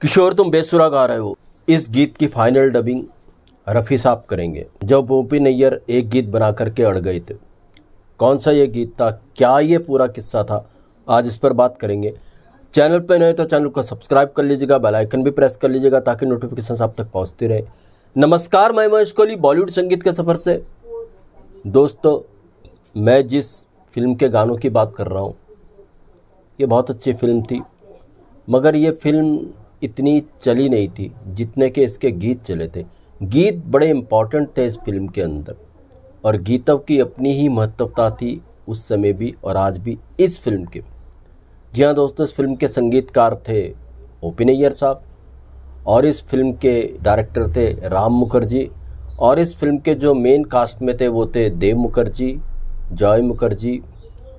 किशोर तुम बेसुरा गा रहे हो। इस गीत की फाइनल डबिंग रफ़ी साहब करेंगे। जब ओपी नैयर एक गीत बना करके अड़ गए थे, कौन सा ये गीत था, क्या ये पूरा किस्सा था, आज इस पर बात करेंगे। चैनल पर नए तो चैनल को सब्सक्राइब कर लीजिएगा, बेल आइकन भी प्रेस कर लीजिएगा ताकि नोटिफिकेशन आप तक पहुंचती रहे। नमस्कार, मैं महेश कोहली बॉलीवुड संगीत के सफ़र से। दोस्तों, मैं जिस फिल्म के गानों की बात कर रहा हूँ, ये बहुत अच्छी फिल्म थी, मगर ये फिल्म इतनी चली नहीं थी जितने के इसके गीत चले थे। गीत बड़े इम्पॉर्टेंट थे इस फिल्म के अंदर, और गीतों की अपनी ही महत्वता थी उस समय भी और आज भी इस फिल्म के। जी हाँ दोस्तों, इस फिल्म के संगीतकार थे ओपी नैयर साहब, और इस फिल्म के डायरेक्टर थे राम मुखर्जी, और इस फिल्म के जो मेन कास्ट में थे वो थे देव मुखर्जी, जॉय मुखर्जी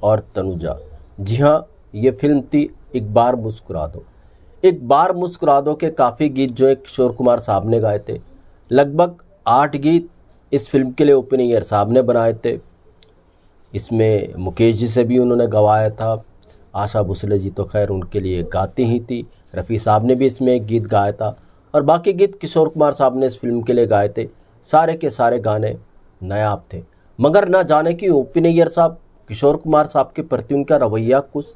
और तनुजा। जी हाँ, ये फिल्म थी एक बार मुस्कुरा दो। एक बार मुस्कुरा दो के काफ़ी गीत जो है किशोर कुमार साहब ने गाए थे। लगभग 8 गीत इस फिल्म के लिए ओपी नैयर साहब ने बनाए थे। इसमें मुकेश जी से भी उन्होंने गवाया था। आशा भोसले जी तो खैर उनके लिए गाती ही थी। रफ़ी साहब ने भी इसमें एक गीत गाया था, और बाकी गीत किशोर कुमार साहब ने इस फिल्म के लिए गाए थे। सारे के सारे गाने नायाब थे, मगर ना जाने कि ओपी नैयर साहब किशोर कुमार साहब के प्रति उनका रवैया कुछ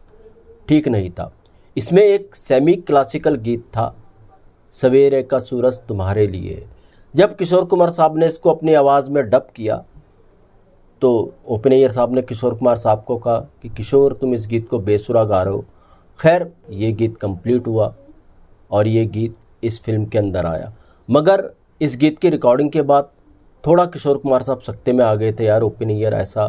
ठीक नहीं था। इसमें एक सेमी क्लासिकल गीत था, सवेरे का सूरज तुम्हारे लिए। जब किशोर कुमार साहब ने इसको अपनी आवाज़ में डब किया तो ओपी नैयर साहब ने किशोर कुमार साहब को कहा कि किशोर तुम इस गीत को बेसुरा गा रहे हो। खैर, ये गीत कंप्लीट हुआ और ये गीत इस फिल्म के अंदर आया, मगर इस गीत की रिकॉर्डिंग के बाद थोड़ा किशोर कुमार साहब सख्ते में आ गए थे। यार ओपी नैयर ऐसा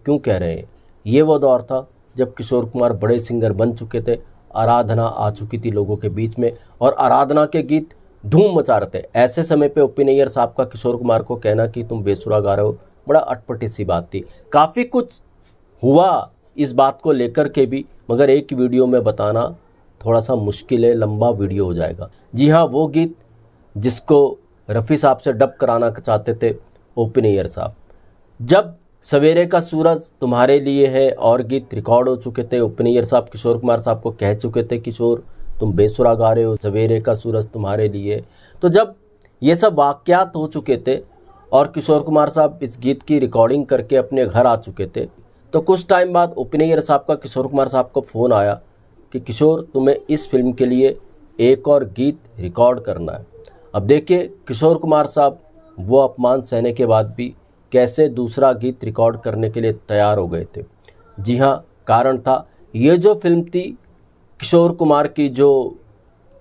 क्यों कह रहे हैं। ये वो दौर था जब किशोर कुमार बड़े सिंगर बन चुके थे, आराधना आ चुकी थी लोगों के बीच में, और आराधना के गीत धूम मचा रहे थे। ऐसे समय पे ओपी नैयर साहब का किशोर कुमार को कहना कि तुम बेसुरा गा रहे हो, बड़ा अटपटी सी बात थी। काफ़ी कुछ हुआ इस बात को लेकर के भी, मगर एक वीडियो में बताना थोड़ा सा मुश्किल है, लंबा वीडियो हो जाएगा। जी हाँ, वो गीत जिसको रफ़ी साहब से डब कराना चाहते थे ओपी नैयर साहब। जब सवेरे का सूरज तुम्हारे लिए है और गीत रिकॉर्ड हो चुके थे, ओपी नैयर साहब किशोर कुमार साहब को कह चुके थे किशोर तुम बेसुरा गा रहे हो, सवेरे का सूरज तुम्हारे लिए। तो जब ये सब वाक़यात हो चुके थे और किशोर कुमार साहब इस गीत की रिकॉर्डिंग करके अपने घर आ चुके थे, तो कुछ टाइम बाद ओपी नैयर साहब का किशोर कुमार साहब को फ़ोन आया कि किशोर तुम्हें इस फिल्म के लिए एक और गीत रिकॉर्ड करना है। अब देखिए, किशोर कुमार साहब वो अपमान सहने के बाद भी कैसे दूसरा गीत रिकॉर्ड करने के लिए तैयार हो गए थे। जी हाँ, कारण था ये जो फिल्म थी, किशोर कुमार की जो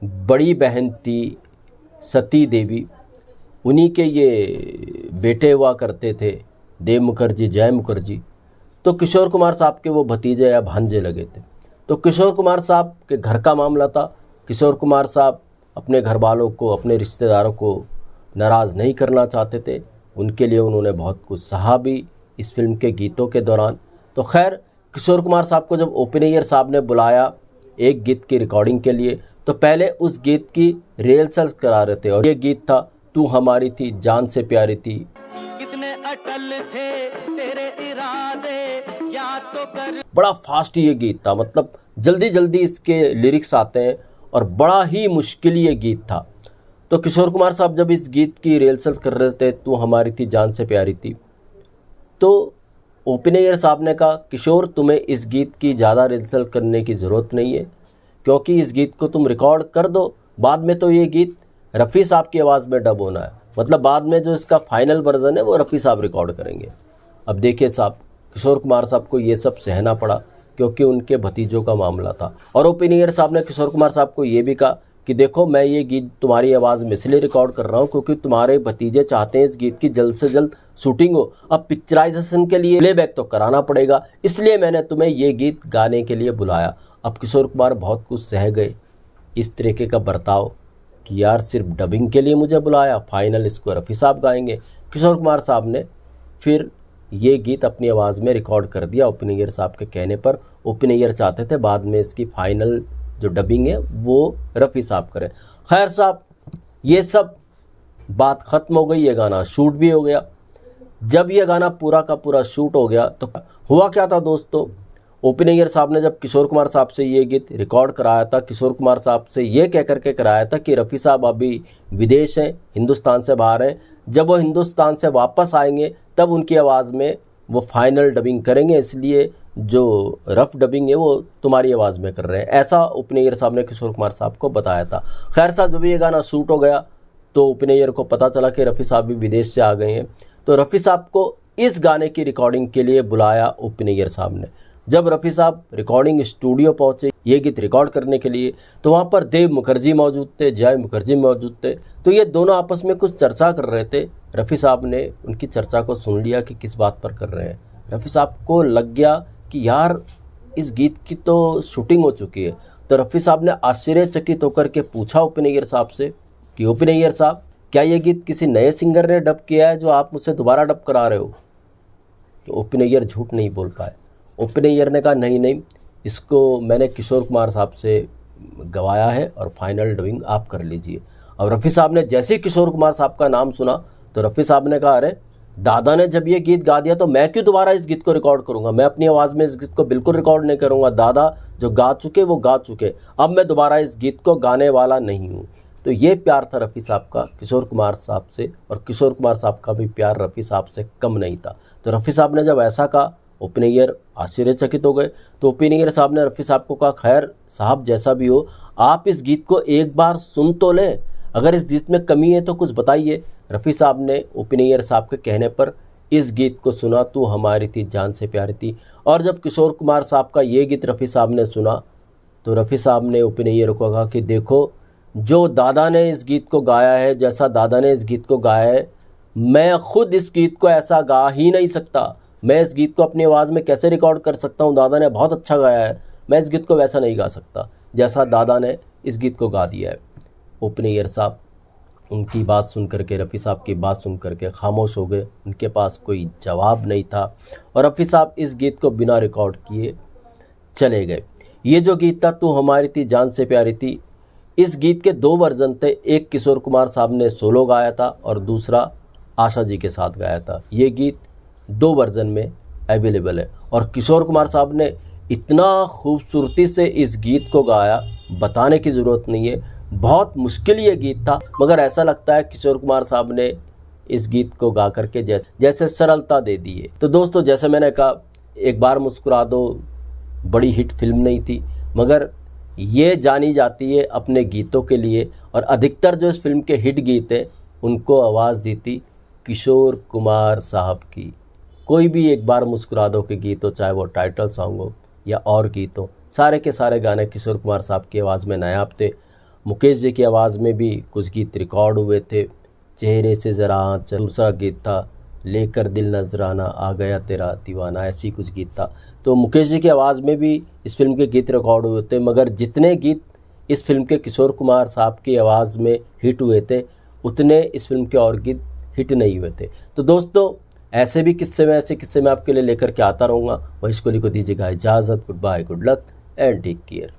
बड़ी बहन थी सती देवी, उन्हीं के ये बेटे हुआ करते थे देव मुखर्जी, जय मुखर्जी। तो किशोर कुमार साहब के वो भतीजे या भांजे लगे थे। तो किशोर कुमार साहब के घर का मामला था। किशोर कुमार साहब अपने घर वालों को, अपने रिश्तेदारों को नाराज़ नहीं करना चाहते थे। उनके लिए उन्होंने बहुत कुछ सहा भी इस फिल्म के गीतों के दौरान। तो खैर, किशोर कुमार साहब को जब ओपी नैयर साहब ने बुलाया एक गीत की रिकॉर्डिंग के लिए, तो पहले उस गीत की रिहर्सल करा रहे थे, और ये गीत था तू हमारी थी जान से प्यारी थी। कितने अटल थे तेरे इरादे, या तो कर। बड़ा फास्ट ये गीत था, मतलब जल्दी जल्दी इसके लिरिक्स आते हैं, और बड़ा ही मुश्किल ये गीत था। तो किशोर कुमार साहब जब इस गीत की रिहर्सल कर रहे थे, तू हमारी थी जान से प्यारी थी, तो ओपी नैयर साहब ने कहा किशोर तुम्हें इस गीत की ज़्यादा रिहर्सल करने की ज़रूरत नहीं है, क्योंकि इस गीत को तुम रिकॉर्ड कर दो। बाद में तो ये गीत रफ़ी साहब की आवाज़ में डब होना है, मतलब बाद में जो इसका फाइनल वर्जन है वो रफ़ी साहब रिकॉर्ड करेंगे। अब देखिए साहब, किशोर कुमार साहब को ये सब सहना पड़ा क्योंकि उनके भतीजों का मामला था। और ओपी नैयर साहब ने किशोर कुमार साहब को ये भी कहा कि देखो, मैं ये गीत तुम्हारी आवाज़ में इसलिए रिकॉर्ड कर रहा हूँ क्योंकि तुम्हारे भतीजे चाहते हैं इस गीत की जल्द से जल्द शूटिंग हो। अब पिक्चराइजेशन के लिए प्लेबैक तो कराना पड़ेगा, इसलिए मैंने तुम्हें ये गीत गाने के लिए बुलाया। अब किशोर कुमार बहुत कुछ सह गए इस तरीके का बर्ताव कि यार सिर्फ डबिंग के लिए मुझे बुलाया, फाइनल इसको रफ़ी साहब गाएंगे। किशोर कुमार साहब ने फिर ये गीत अपनी आवाज़ में रिकॉर्ड कर दिया ओपी नैयर साहब के कहने पर। ओपी नैयर चाहते थे बाद में इसकी फाइनल जो डबिंग है वो रफ़ी साहब करें। खैर साहब, ये सब बात ख़त्म हो गई, ये गाना शूट भी हो गया। जब ये गाना पूरा का पूरा शूट हो गया तो हुआ क्या था दोस्तों, ओपी नैयर साहब ने जब किशोर कुमार साहब से ये गीत रिकॉर्ड कराया था, किशोर कुमार साहब से ये कह करके कराया था कि रफ़ी साहब अभी विदेश हैं, हिंदुस्तान से बाहर हैं, जब वो हिंदुस्तान से वापस आएंगे तब उनकी आवाज़ में वो फाइनल डबिंग करेंगे, इसलिए जो रफ डबिंग है वो तुम्हारी आवाज़ में कर रहे हैं। ऐसा ओपी नैयर साहब ने किशोर कुमार साहब को बताया था। खैर साहब, जब ये गाना शूट हो गया तो ओपी नैयर को पता चला कि रफ़ी साहब भी विदेश से आ गए हैं, तो रफ़ी साहब को इस गाने की रिकॉर्डिंग के लिए बुलाया ओपी नैयर साहब ने। जब रफ़ी साहब रिकॉर्डिंग स्टूडियो पहुंचे ये गीत रिकॉर्ड करने के लिए, तो वहाँ पर देव मुखर्जी मौजूद थे, जय मुखर्जी मौजूद थे। तो ये दोनों आपस में कुछ चर्चा कर रहे थे। रफ़ी साहब ने उनकी चर्चा को सुन लिया कि किस बात पर कर रहे हैं। रफ़ी साहब को लग गया कि यार इस गीत की तो शूटिंग हो चुकी है। तो रफ़ी साहब ने आश्चर्यचकित होकर के पूछा ओपी नैयर साहब से कि ओपी नैयर साहब, क्या ये गीत किसी नए सिंगर ने डब किया है जो आप मुझसे दोबारा डब करा रहे हो? तो ओपी नैयर झूठ नहीं बोल पाए। ओपी नैयर ने कहा नहीं, इसको मैंने किशोर कुमार साहब से गवाया है और फाइनल डबिंग आप कर लीजिए। अब रफ़ी साहब ने जैसे ही किशोर कुमार साहब का नाम सुना तो रफ़ी साहब ने कहा, अरे दादा ने जब ये गीत गा दिया तो मैं क्यों दोबारा इस गीत को रिकॉर्ड करूंगा? मैं अपनी आवाज़ में इस गीत को बिल्कुल रिकॉर्ड नहीं करूंगा। दादा जो गा चुके वो गा चुके, अब मैं दोबारा इस गीत को गाने वाला नहीं हूँ। तो ये प्यार था रफ़ी साहब का किशोर कुमार साहब से, और किशोर कुमार साहब का भी प्यार रफ़ी साहब से कम नहीं था। तो रफ़ी साहब ने जब ऐसा कहा, ओपी नैयर आश्चर्यचकित हो गए। तो ओपी नैयर साहब ने रफ़ी साहब को कहा, खैर साहब जैसा भी हो, आप इस गीत को एक बार सुन तो लें, अगर इस गीत में कमी है तो कुछ बताइए। रफ़ी साहब ने ओपी नैयर साहब के कहने पर इस गीत को सुना, तू हमारी थी जान से प्यारी थी। और जब किशोर कुमार साहब का ये गीत रफ़ी साहब ने सुना तो रफ़ी साहब ने ओपी नैयर को कहा कि देखो, जो दादा ने इस गीत को गाया है, जैसा दादा ने इस गीत को गाया है, मैं खुद इस गीत को ऐसा गा ही नहीं सकता। मैं इस गीत को अपनी आवाज़ में कैसे रिकॉर्ड कर सकता हूँ? दादा ने बहुत अच्छा गाया है, मैं इस गीत को वैसा नहीं गा सकता जैसा दादा ने इस गीत को गा दिया है। ओपी नैयर साहब उनकी बात सुन करके, रफ़ी साहब की बात सुन करके खामोश हो गए। उनके पास कोई जवाब नहीं था और रफ़ी साहब इस गीत को बिना रिकॉर्ड किए चले गए। ये जो गीत था, तू हमारी थी जान से प्यारी थी, इस गीत के 2 वर्जन थे। एक किशोर कुमार साहब ने सोलो गाया था और दूसरा आशा जी के साथ गाया था। ये गीत 2 वर्जन में अवेलेबल है और किशोर कुमार साहब ने इतना खूबसूरती से इस गीत को गाया, बताने की ज़रूरत नहीं है। बहुत मुश्किल ये गीत था, मगर ऐसा लगता है किशोर कुमार साहब ने इस गीत को गा करके जैसे सरलता दे दी है। तो दोस्तों, जैसे मैंने कहा, एक बार मुस्कुरा दो बड़ी हिट फिल्म नहीं थी, मगर ये जानी जाती है अपने गीतों के लिए, और अधिकतर जो इस फिल्म के हिट गीत हैं उनको आवाज़ दी थी किशोर कुमार साहब की। कोई भी एक बार मुस्कुरा दो के गीत हो, चाहे वो टाइटल सॉन्ग हो या और गीत हो, सारे के सारे गाने किशोर कुमार साहब की आवाज़ में नायाब थे। मुकेश जी की आवाज़ में भी कुछ गीत रिकॉर्ड हुए थे। चेहरे से ज़रा आँचल दूसरा गीत था, लेकर दिल नजराना, आ गया तेरा दीवाना, ऐसी कुछ गीत था। तो मुकेश जी की आवाज़ में भी इस फिल्म के गीत रिकॉर्ड हुए थे, मगर जितने गीत इस फिल्म के किशोर कुमार साहब की आवाज़ में हिट हुए थे, उतने इस फिल्म के और गीत हिट नहीं हुए थे। तो दोस्तों, ऐसे किस्से मैं आपके लिए लेकर के आता रहूँगा। वहीं को दीजिएगा इजाज़त। Good bye, good luck and take care.